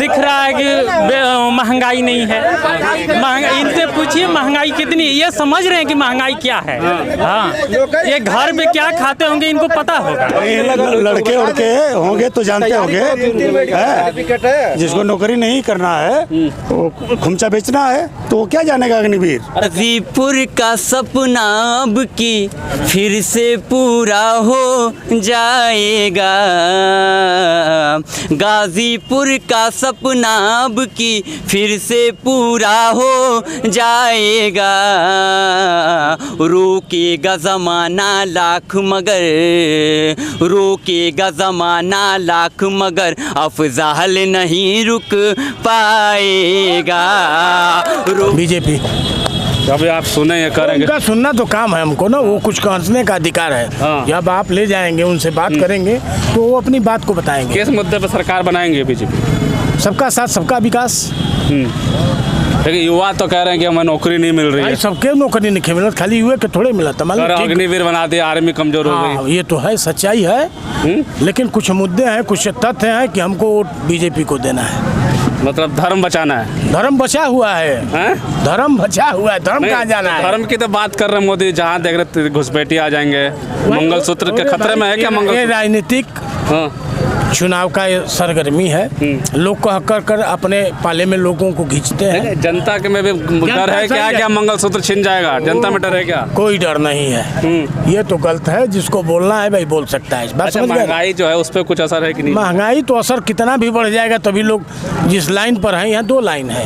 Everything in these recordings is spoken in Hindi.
दिख रहा है कि महंगाई नहीं है। इनसे पूछिए महंगाई कितनी, ये समझ रहे हैं कि महंगाई क्या है। हाँ, ये घर पे क्या खाते होंगे इनको पता होगा। लड़के उड़के होंगे तो जानते होंगे, जिसको नौकरी नहीं करना है वो खुमचा बेचना है तो वो क्या जानेगा अग्निवीर। गाजीपुर का सपना अब की फिर से पूरा हो जाएगा, गाजीपुर का सपना अब की फिर से पूरा हो जाएगा। रोकेगा ज़माना लाख मगर, रोकेगा ज़माना लाख मगर अफजाल नहीं रुक पाएगा। बीजेपी अभी आप सुने ये करेंगे, उनका सुनना तो काम है हमको ना, वो कुछ कहने का अधिकार है। हाँ। जब आप ले जाएंगे उनसे बात करेंगे तो वो अपनी बात को बताएंगे। किस मुद्दे पर सरकार बनाएंगे बीजेपी? सबका साथ सबका विकास। लेकिन युवा तो कह रहे हैं कि हमें नौकरी नहीं मिल रही है। सबके नौकरी नहीं मिलत, खाली युवा के थोड़े मिला था। अग्निवीर बना दिया, आर्मी कमजोर हो गई। ये तो है, सच्चाई है। लेकिन कुछ मुद्दे हैं, कुछ तथ्य हैं कि हमको वोट बीजेपी को देना है। मतलब धर्म बचाना है। धर्म बचा हुआ है, धर्म बचा हुआ है, धर्म कहाँ जाना है। धर्म की तो बात कर रहे हैं मोदी, जहाँ देख रहे घुसपैठी आ जाएंगे। मंगलसूत्र के खतरे में है क्या मंगलसूत्र? ये राजनीतिक चुनाव का सरगर्मी है। लोग को हक कर अपने पाले में लोगों को खींचते हैं। जनता के में भी डर है क्या मंगलसूत्र छिन जाएगा? जनता में डर है क्या? कोई डर नहीं है। ये तो गलत है, जिसको बोलना है भाई बोल सकता है। अच्छा, महंगाई जो है उस पर कुछ असर है कि नहीं? महंगाई तो असर कितना भी बढ़ जाएगा तभी लोग जिस लाइन पर हैं, यहाँ दो लाइन है।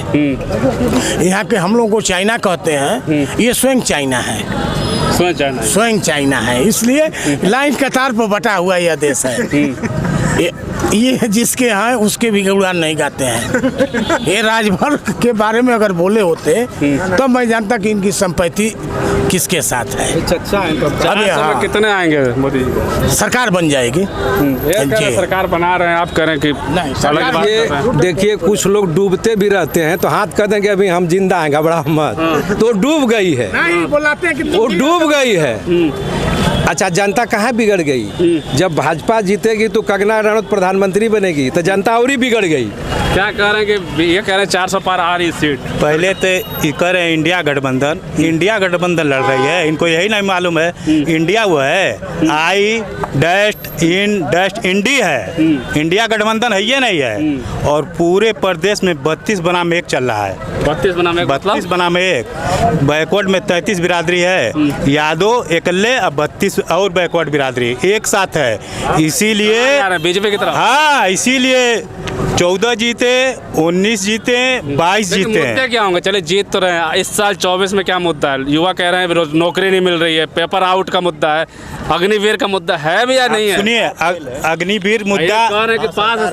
यहाँ के हम लोग को चाइना कहते हैं, ये स्वयं चाइना है, स्वयं चाइना है। इसलिए लाइन कतार पर बटा हुआ यह देश है। ये जिसके यहाँ उसके भी उड़ान नहीं गाते हैं। ये राजभर के बारे में अगर बोले होते तो मैं जानता कि इनकी संपत्ति किसके साथ है। अच्छा है। तो अब कितने आएंगे मोदी जी? सरकार बन जाएगी। सरकार बना रहे हैं, आप कह रहे हैं कि नहीं। ये देखिए, कुछ लोग डूबते भी रहते हैं तो हाथ कहते हैं कि अभी हम जिंदा हैं, घबराओ मत। तो डूब गई है, नहीं बुलाते हैं कि वो डूब गई है। अच्छा, जनता कहाँ बिगड़ गई? जब भाजपा जीतेगी तो कंगना रनौत प्रधानमंत्री बनेगी तो जनता और ही बिगड़ गई। क्या कह रहे हैं कि ये कह रहे हैं 400 पार आ रही सीट? पहले तो ये कह रहे हैं इंडिया गठबंधन, इंडिया गठबंधन लड़ रही है। इनको यही नहीं मालूम है इंडिया वो है, आई डस्ट इन डस्ट इंडी है। इंडिया गठबंधन है ये नहीं है। और पूरे प्रदेश में 32 बनाम 1 चल रहा है। 32 बनाम 1? 32 बनाम 1। बैकवर्ड में 33 बिरादरी है, यादव एकल्ले, अब 32 और बैकवर्ड बिरादरी एक साथ है। इसीलिए बीजेपी की तरफ, हाँ, इसीलिए 14 जीते, 19 जीते, 22 जीते। मुद्दे क्या होंगे? चले जीत तो रहे हैं, इस साल 24 में क्या मुद्दा है? युवा कह रहे हैं नौकरी नहीं मिल रही है, पेपर आउट का मुद्दा है, अग्निवीर का मुद्दा है भी या नहीं है? सुनिए, अग्निवीर मुद्दा कि पास है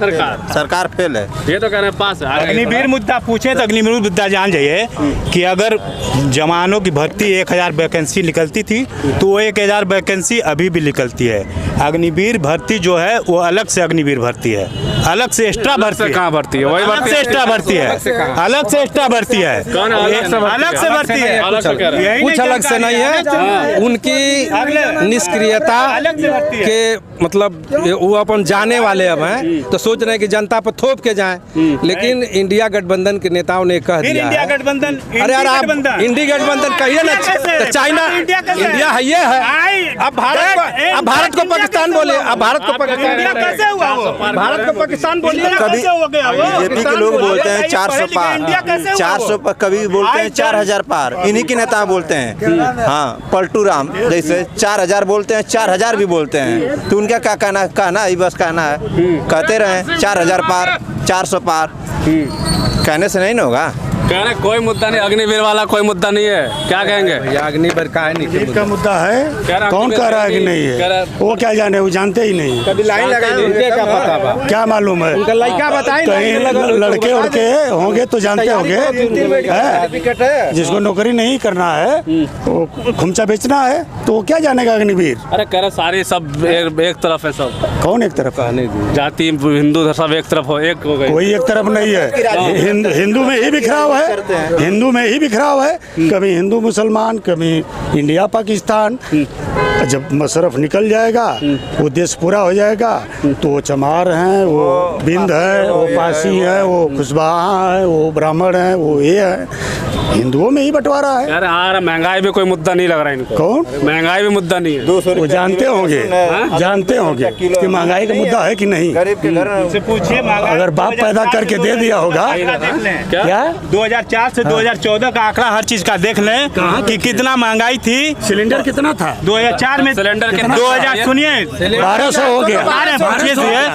सरकार फेल है। ये तो कह रहे हैं पास है। अग्निवीर मुद्दा पूछे तो अग्निवीर मुद्दा जान जाइए कि अगर जवानों की भर्ती 1000 वैकेंसी निकलती थी तो वो 1000 वैकेंसी अभी भी निकलती है। अग्निवीर भर्ती जो है वो अलग से अग्निवीर भर्ती है, अलग से एक्स्ट्रा भर्ती है। कहाँ भर्ती है? वही अलग से एक्स्ट्रा भर्ती है, अलग से एक्स्ट्रा भर्ती है, अलग से भर्ती है। कुछ अलग से नहीं है, उनकी निष्क्रियता के मतलब वो अपन जाने वाले अब हैं तो सोच रहे हैं कि जनता पर थोप के जाएं। लेकिन इंडिया गठबंधन के नेताओं ने कह दिया इंडिया है, गठबंधन, अरे यार आप इंडिया गठबंधन कहिए ना, तो चाइना इंडिया है ये है। अब भारत को पाकिस्तान बोलिए, अब भारत को पाकिस्तान, भारत को पाकिस्तान बोलिए। कभी बीजेपी के लोग बोलते हैं 400 पार, 400 पर, कभी बोलते हैं 4000 पार, इन्हीं के नेता बोलते हैं। हाँ, पलटू राम जैसे 4000 बोलते हैं, 4000 भी बोलते हैं। तो उनका क्या कहना है, बस कहना है, कहते रहे 4000 पार, 400 पार, कहने से नहीं ना होगा। कह रहे कोई मुद्दा नहीं, अग्निवीर वाला कोई मुद्दा नहीं है, क्या कहेंगे? अग्निवीर का है का मुद्दा है, कौन कह रहा है कि नहीं है? वो क्या जाने, वो जानते ही नहीं। कभी लाइन लगाई, क्या पता, क्या मालूम है? उनका लड़का बताएं, कहीं लड़के उड़के होंगे तो जानते होंगे, जिसको नौकरी नहीं करना है वो खुमचा बेचना है तो वो क्या जानेगा अग्निवीर। अरे कह रहे सारे सब एक तरफ है, सब कौन एक तरफ? जाति हिंदू सब एक तरफ हो, एक हो गई। कोई एक तरफ नहीं है, हिंदू में ही बिखराव है, हिंदू में ही बिखराव है। कभी हिंदू मुसलमान, कभी इंडिया पाकिस्तान, जब मशरफ निकल जाएगा, वो देश पूरा हो जाएगा, तो वो चमार हैं, वो बिंद है, वो पासी है, वो खुशबहा है, वो ब्राह्मण है, वो ये है। हिंदुओं में ही बंटवारा है। यार महंगाई में कोई मुद्दा नहीं लग रहा है इनको। कौन? महंगाई में मुद्दा नहीं है। वो जानते होंगे कि महंगाई का मुद्दा है कि नहीं। गरीब के घर से पूछिए, अगर बाप पैदा करके दे दिया होगा। क्या 2004 से 2014 का आंकड़ा हर चीज का देख लें कि कितना महंगाई थी। सिलेंडर कितना था 2004 में? सिलेंडर कितना? 2000 सुनिए 1200 हो गया।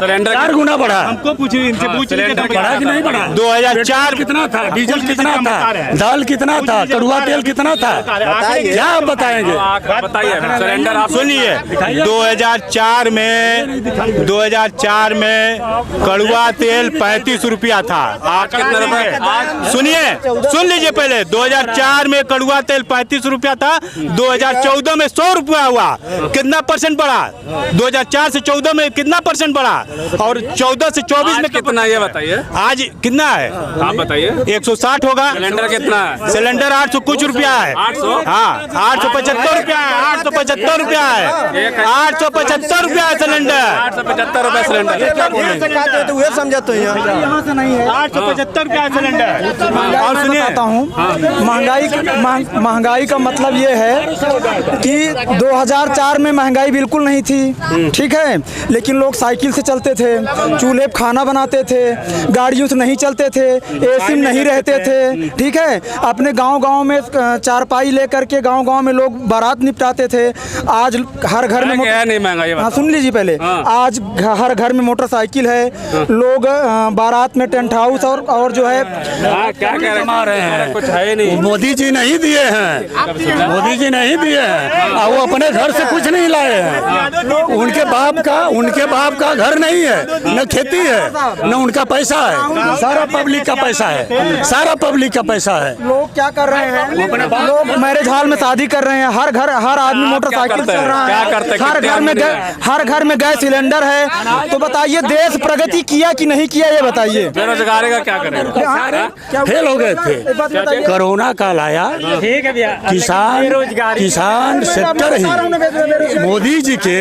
सिलेंडर 4 गुना बढ़ा। हमको पूछिए, इनसे पूछिए बढ़ा कि नहीं बढ़ा? 2004 कितना था? डीजल कितना था? दाल कितना था? कड़ुआ तेल कितना था? क्या आप बताएंगे? बताइए सिलेंडर आप सुनिए, 2004 में कड़ुआ तेल 35 रुपया था। आज कितना रुपए? सुन लीजिए पहले। 2004 में कड़ुआ तेल 35 रुपया था। 2014 में 100 रुपया हुआ। कितना परसेंट बढ़ा? 2004 से 14 में कितना परसेंट बढ़ा? और 14 से 24 में कितना, ये बताइए आज कितना है? आप बताइए। 160 होगा। सिलेंडर कितना है? सिलेंडर 800 कुछ रुपया है। 800? हाँ, 875 रुपया है। 875 रुपया है। 875 रुपया है सिलेंडर। 875 रुपए सिलेंडर। तो वह समझा तो यहाँ से नहीं है। 875 रुपया है सिलेंडर। और सुनिए, बताता हूँ महंगाई का मतलब ये है कि 2004 में महंगाई बिल्कुल नहीं थी, ठीक है, लेकिन लोग साइकिल से चलते थे, चूल्हे पे खाना बनाते थे, गाड़ियों से नहीं चलते थे, एसी में नहीं रहते थे, ठीक है। अपने गांव में चारपाई लेकर के गांव में लोग बारात निपटाते थे। आज हर घर में नहीं महंगाई। हाँ, सुन लीजिए पहले। आज हर घर में मोटरसाइकिल है। लोग बारात में टेंट हाउस और जो है क्या कह रहे हैं, कुछ है नहीं। मोदी जी नहीं दिए हैं, मोदी जी नहीं दिए हैं। और वो अपने घर से कुछ नहीं लाए हैं। उनके बाप का घर नहीं है, न खेती है, न उनका पैसा है। सारा पब्लिक का पैसा है, सारा पब्लिक का पैसा है। लोग क्या कर रहे हैं? लोग मैरिज हॉल में शादी कर रहे हैं। हर आदमी मोटरसाइकिल चल रहा है। हर घर में गैस सिलेंडर है। तो बताइए, देश प्रगति किया कि नहीं किया, ये बताइए। बेरोजगारी का क्या करें? फेल हो गए थे। कोरोना काल आया, किसान सेक्टर ही, मोदी जी के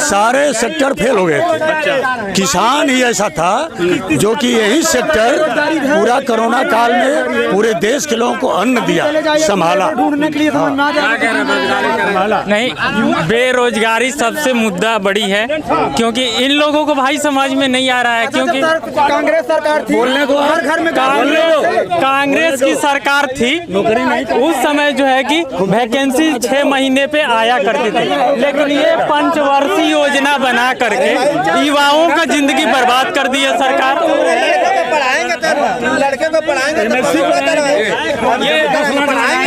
सारे सेक्टर फेल हो गए थे। किसान ही ऐसा था जो कि यही सेक्टर पूरा कोरोना काल में पूरे देश के लोगों को अन्न दिया, संभाला। नहीं, बेरोजगारी सबसे मुद्दा बड़ी है, क्योंकि इन लोगों को भाई समझ में नहीं आ रहा है। क्योंकि कांग्रेस सरकार थी, बोलने को हर घर में कांग्रेस की सरकार थी, उस समय जो है कि वैकेंसी 6 महीने पे आया करती थी। लेकिन ये पंचवर्षीय योजना बना करके युवाओं का जिंदगी बर्बाद कर दी है सरकार। लड़के को पढ़ाएंगे, ये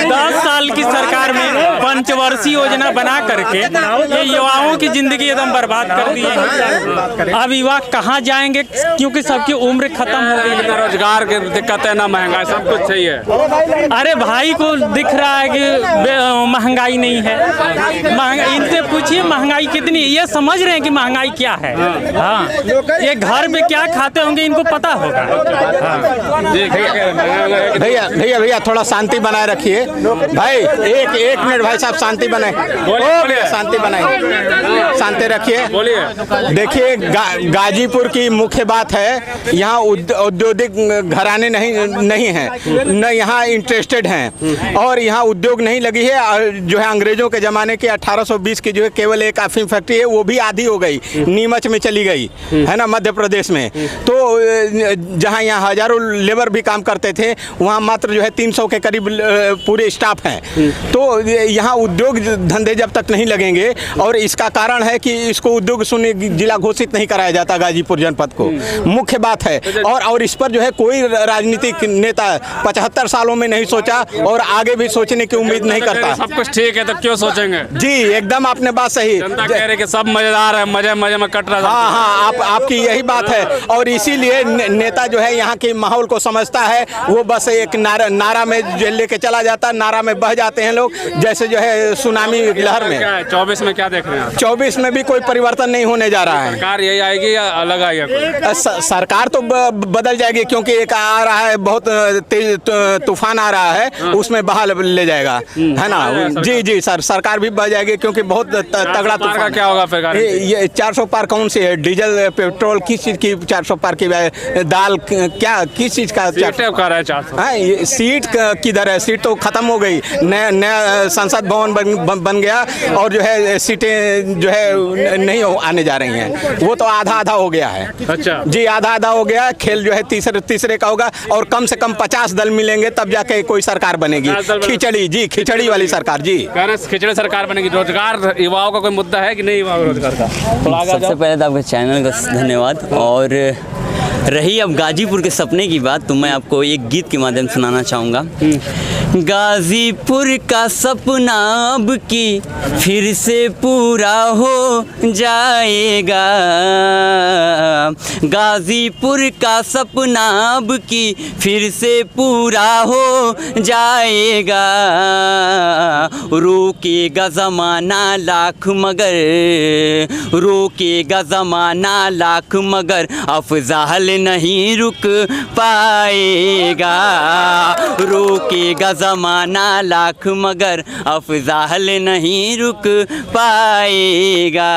10 साल की सरकार में पंचवर्षीय योजना बना करके ये युवाओं की जिंदगी एकदम बर्बाद कर दी है। अब युवा कहाँ जाएंगे, क्योंकि सबकी उम्र खत्म हो गई है। रोजगार की दिक्कत है ना, महंगाई, सब कुछ सही है। अरे भाई को दिख रहा है कि महंगाई नहीं है। इनसे पूछिए महंगाई कितनी, ये समझ रहे हैं कि महंगाई क्या है। हाँ, ये घर पे क्या खाते होंगे इनको पता होगा। भैया थोड़ा शांति बनाए रखिए भाई। एक मिनट भाई साहब, शांति बनाए, शांति बनाए, शांति रखिए। बोलिए। देखिए, गाजीपुर की मुख्य बात है, यहाँ औद्योगिक घराने नहीं हैं, न यहाँ इंटरेस्टेड हैं, और यहाँ उद्योग नहीं लगी है। जो है अंग्रेजों के ज़माने के 1820 की जो है केवल एक अफीम फैक्ट्री है, वो भी आधी हो गई, नीमच में चली गई है ना, मध्य प्रदेश में। तो जहाँ यहाँ हजारों लेबर भी काम करते थे, वहाँ मात्र जो है 300 के करीब पूरे स्टाफ हैं। तो यहाँ उद्योग धंधे जब तक नहीं लगेंगे, और इसका कारण है कि इसको उद्योग शून्य जिला घोषित नहीं कराया जाता गाजीपुर जनपद को, मुख्य बात है। और इस पर जो है कोई राजनीतिक नेता 75 सालों में नहीं सोचा, और आगे भी सोचने की उम्मीद नहीं करता। सब कुछ ठीक है तो क्यों सोचेंगे? जी एकदम आपने बात सही। जनता कह रही कि सब मजेदार है, मजे में कट रहा है। हाँ, आपकी यही बात है, और इसीलिए नेता जो है यहाँ के माहौल को समझता है, वो बस एक नारा में लेके चला जाता, नारा में बह जाते हैं लोग। जैसे जो है है सुनामी लहर में। 24 में क्या देख रहे हैं आप? 24 में भी कोई परिवर्तन नहीं होने जा रहा है। सरकार यही आएगी या अलग आएगा? सरकार तो बदल जाएगी, क्योंकि एक आ रहा है बहुत तेज तूफान आ रहा है, उसमें बहाल ले जाएगा, है ना। जी जी सर, सरकार भी बढ़ जाएगी क्योंकि बहुत तगड़ा तूफान का क्या होगा फिर? ये 400 पार कौन सी है? डीजल पेट्रोल किस चीज की 400 पार की? दाल क्या किस चीज का? सीट किधर है? सीट तो खत्म हो गई, नया संसद भवन बन गया और जो है सीटें जो है नहीं आने जा रही हैं, वो तो आधा आधा हो गया है। अच्छा जी, आधा आधा हो गया। खेल जो है तीसरे का होगा और कम से कम 50 दल मिलेंगे तब जाके कोई सरकार बनेगी। खिचड़ी, जी खिचड़ी वाली सरकार। जी खिचड़ी सरकार बनेगी। रोजगार युवाओं का कोई मुद्दा है कि नहीं युवाओं रोजगार का? सबसे पहले तो आपके चैनल का धन्यवाद। और रही अब गाजीपुर के सपने की बात, तो मैं आपको एक गीत के माध्यम से सुनाना चाहूँगा। गाजीपुर का सपना अब की फिर से पूरा हो जाएगा, गाजीपुर का सपना अब की फिर से पूरा हो जाएगा। रोकेगा ज़माना लाख मगर, रोकेगा ज़माना लाख मगर अफजाल नहीं रुक पाएगा। रोकेगा ज़माना लाख मगर अफजाल नहीं रुक पाएगा।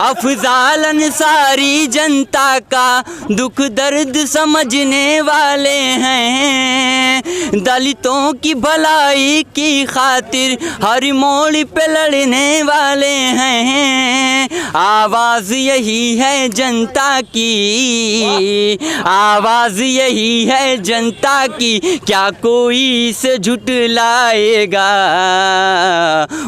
अफजाल अंसारी जनता का दुख दर्द समझने वाले हैं, दलितों की भलाई की खातिर हर मोड़ पे लड़ने वाले हैं। आवाज़ यही है जनता की, आवाज़ यही है जनता की, क्या कोई इसे झुटलाएगा।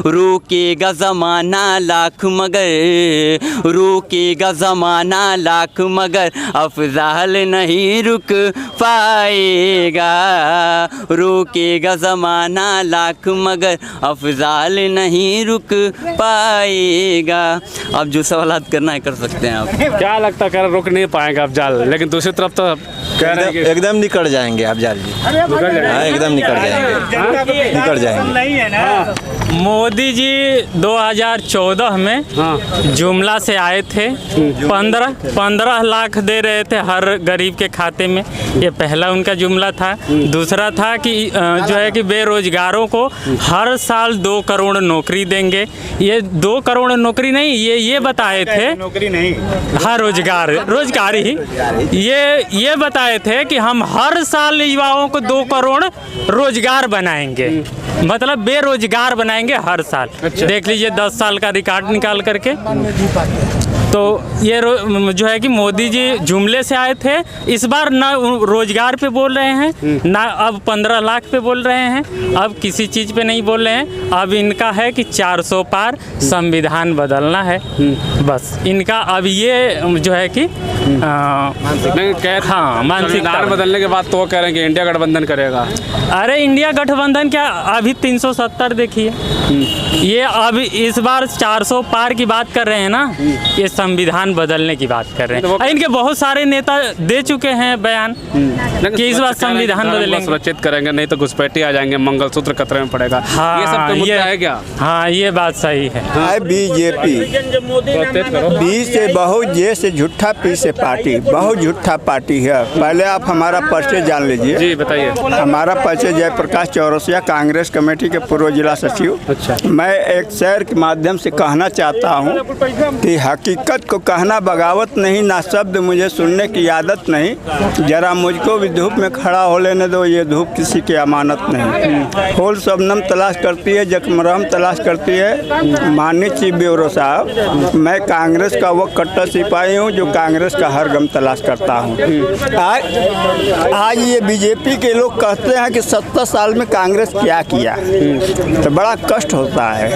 रोकेगा ज़माना लाख मगर, रोकेगा ज़माना लाख मगर अफजाल नहीं रुक पाएगा। रोकेगा ज़माना लाख मगर अफजाल नहीं रुक पाएगा। अब जो सवालात करना है कर सकते हैं आप। क्या लगता है रुक नहीं पाएगा अफजाल, लेकिन दूसरी तरफ तो कह रहे हैं कि एकदम निकट जाएंगे अफजाल जी। हाँ, एकदम निकट जाएंगे, निकट जाएंगे। मोदी जी 2014 में जुमला से आए थे, 15 लाख दे रहे थे हर गरीब के खाते में। ये पहला उनका जुमला था। दूसरा था कि जो है कि बेरोजगारों को हर साल 2 करोड़ नौकरी देंगे। ये 2 करोड़ नौकरी नहीं, ये बताए थे, नौकरी नहीं, हाँ रोजगार ही ये बताए थे कि हम हर साल युवाओं को 2 करोड़ रोजगार बनाएंगे, मतलब बेरोजगार बनाएंगे हर साल। देख लीजिए 10 साल का रिकॉर्ड निकाल करके। तो ये जो है कि मोदी जी जुमले से आए थे। इस बार ना रोजगार पे बोल रहे हैं, ना अब 15 लाख पे बोल रहे हैं, अब किसी चीज़ पे नहीं बोल रहे हैं। अब इनका है कि 400 पार संविधान बदलना है, बस इनका अब ये जो है कि हाँ मानसिकता बदलने के बाद तो वो कह रहे हैं कि इंडिया गठबंधन करेगा। अरे इंडिया गठबंधन क्या, अभी 370 देखिए, ये अब इस बार 400 पार की बात कर रहे हैं ना, ये संविधान बदलने की बात कर रहे हैं। इनके बहुत सारे नेता दे चुके हैं बयान कि इस बार संविधान बदलेंगे, सुरक्षित करेंगे, नहीं तो घुसपैठी आ जाएंगे, मंगलसूत्र खतरे में पड़ेगा। हाँ, ये सब तो मुद्दा है क्या? हाँ ये बात सही है। बीजेपी बी से बहुत, जे से झूठा, पी से पार्टी, बहुत झूठा पार्टी है। पहले आप हमारा परिचय जान लीजिए। जी बताइए। हमारा परिचय जयप्रकाश चौरसिया, कांग्रेस कमेटी के पूर्व जिला सचिव। अच्छा। मैं एक शेर के माध्यम से कहना चाहता हूँ कि हकीकत को कहना बगावत नहीं, ना शब्द मुझे सुनने की आदत नहीं। जरा मुझको भी धूप में खड़ा हो लेने दो, ये धूप किसी की अमानत नहीं। फूल शबनम तलाश करती है, जख्मरहम तलाश करती है। माननीय चीफ ब्यूरो साहब, मैं कांग्रेस का वो कट्टर सिपाही हूँ जो कांग्रेस का हर गम तलाश करता हूँ। आज ये बीजेपी के लोग कहते हैं कि 70 साल में कांग्रेस क्या किया, तो बड़ा कष्ट होता है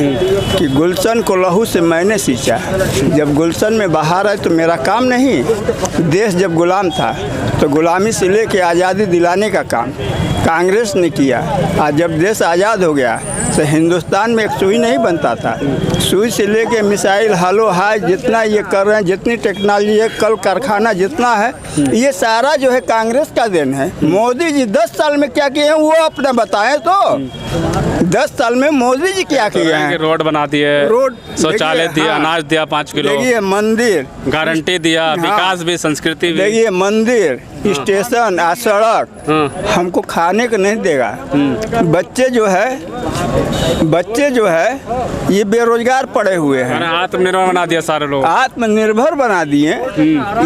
कि गुलशन को लहू से मैंने सींचा। जब गुलशन पेंशन में बाहर है तो मेरा काम नहीं। देश जब गुलाम था तो गुलामी से लेके आज़ादी दिलाने का काम कांग्रेस ने किया। आज जब देश आज़ाद हो गया तो हिंदुस्तान में एक सुई नहीं बनता था। सुई से लेके मिसाइल हालो हाई जितना ये कर रहे हैं, जितनी टेक्नोलॉजी है, कल कारखाना जितना है, ये सारा जो है कांग्रेस का देन है। मोदी जी 10 साल में क्या किए हैं वो अपना बताएं तो। 10 साल में मोदी जी क्या किए हैं? रोड बना दिए, रोड, शौचालय दिया, हाँ, अनाज दिया 5 किलो, देखिए मंदिर, गारंटी दिया, विकास भी, संस्कृति भी। देखिए मंदिर, स्टेशन, सड़क हमको खाने को नहीं देगा। बच्चे जो है ये बेरोजगार पड़े हुए हैं। आत्मनिर्भर बना दिया सारे लोग, आत्मनिर्भर बना दिए।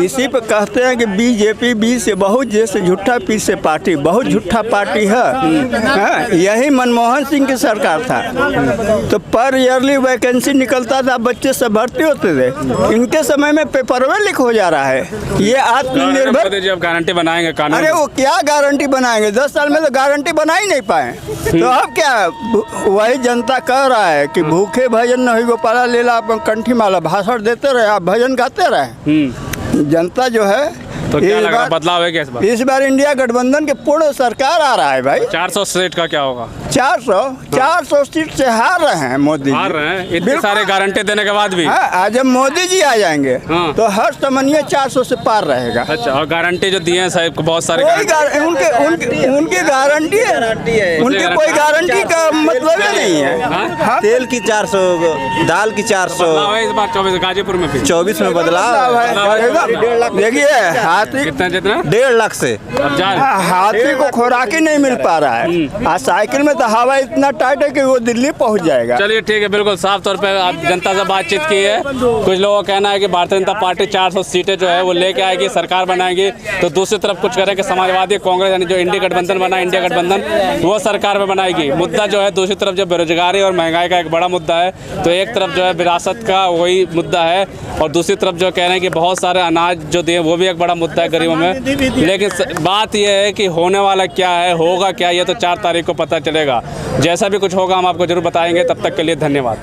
इसी पे कहते हैं कि बीजेपी बी से बहुत, जैसे झूठा पी से पार्टी, बहुत झूठा पार्टी है। हाँ, यही मनमोहन सिंह की सरकार था तो पर ईयरली वैकेंसी निकलता था, बच्चे सब भर्ती होते थे। इनके समय में पेपर में लीक हो जा रहा है। ये आत्मनिर्भर जब गारंटी बनाएंगे कानून, अरे वो क्या गारंटी बनाएंगे? 10 साल में तो गारंटी बना ही नहीं पाए। तो अब क्या वही जनता कह रहा है कि भूखे भजन न हुई गोपाला लेला अपन कंठी माला, भाषण देते रहे, आप भजन गाते रहे। जनता जो है तो क्या लग रहा है बदलाव है क्या इस बार इंडिया गठबंधन के पूर्ण सरकार आ रहा है भाई। 400 सीट का क्या होगा? 400 सीट से हार रहे हैं मोदी, हार रहे हैं इतने सारे गारंटी देने के बाद भी। हाँ, आज जब मोदी जी आ जाएंगे तो हर समन्वय 400 से पार रहेगा। अच्छा, और गारंटी जो दिए हैं साहब को बहुत सारे, उनकी गारंटी है, उनके कोई गारंटी का मतलब ही नहीं है। तेल की 400, दाल की 400, इस बार 24 गाजीपुर में भी 24 में बदलाव है। देखिए कितना 1.5 लाख से हाथी को खुराक ही नहीं मिल पा रहा है। आज साइकिल में तो हवा इतना टाइट है कि वो दिल्ली पहुंच जाएगा। चलिए ठीक है, बिल्कुल साफ तौर पे आप जनता से बातचीत की है। कुछ लोगों का कहना है कि भारतीय जनता पार्टी 400 सीटें जो है वो लेके आएगी, सरकार बनाएगी। तो दूसरी तरफ कुछ कह रहे हैं कि समाजवादी कांग्रेस यानी जो इंडिया गठबंधन बना, इंडिया गठबंधन वो सरकार में बनाएगी। मुद्दा जो है दूसरी तरफ जो बेरोजगारी और महंगाई का एक बड़ा मुद्दा है, तो एक तरफ जो है विरासत का वही मुद्दा है और दूसरी तरफ जो कह रहे हैं कि बहुत सारे अनाज जो दिए वो भी एक बड़ा मुद्दा है गरीबों में। लेकिन बात यह है कि होने वाला क्या है, होगा क्या, ये तो 4 तारीख को पता चलेगा। जैसा भी कुछ होगा हम आपको जरूर बताएंगे। तब तक के लिए धन्यवाद।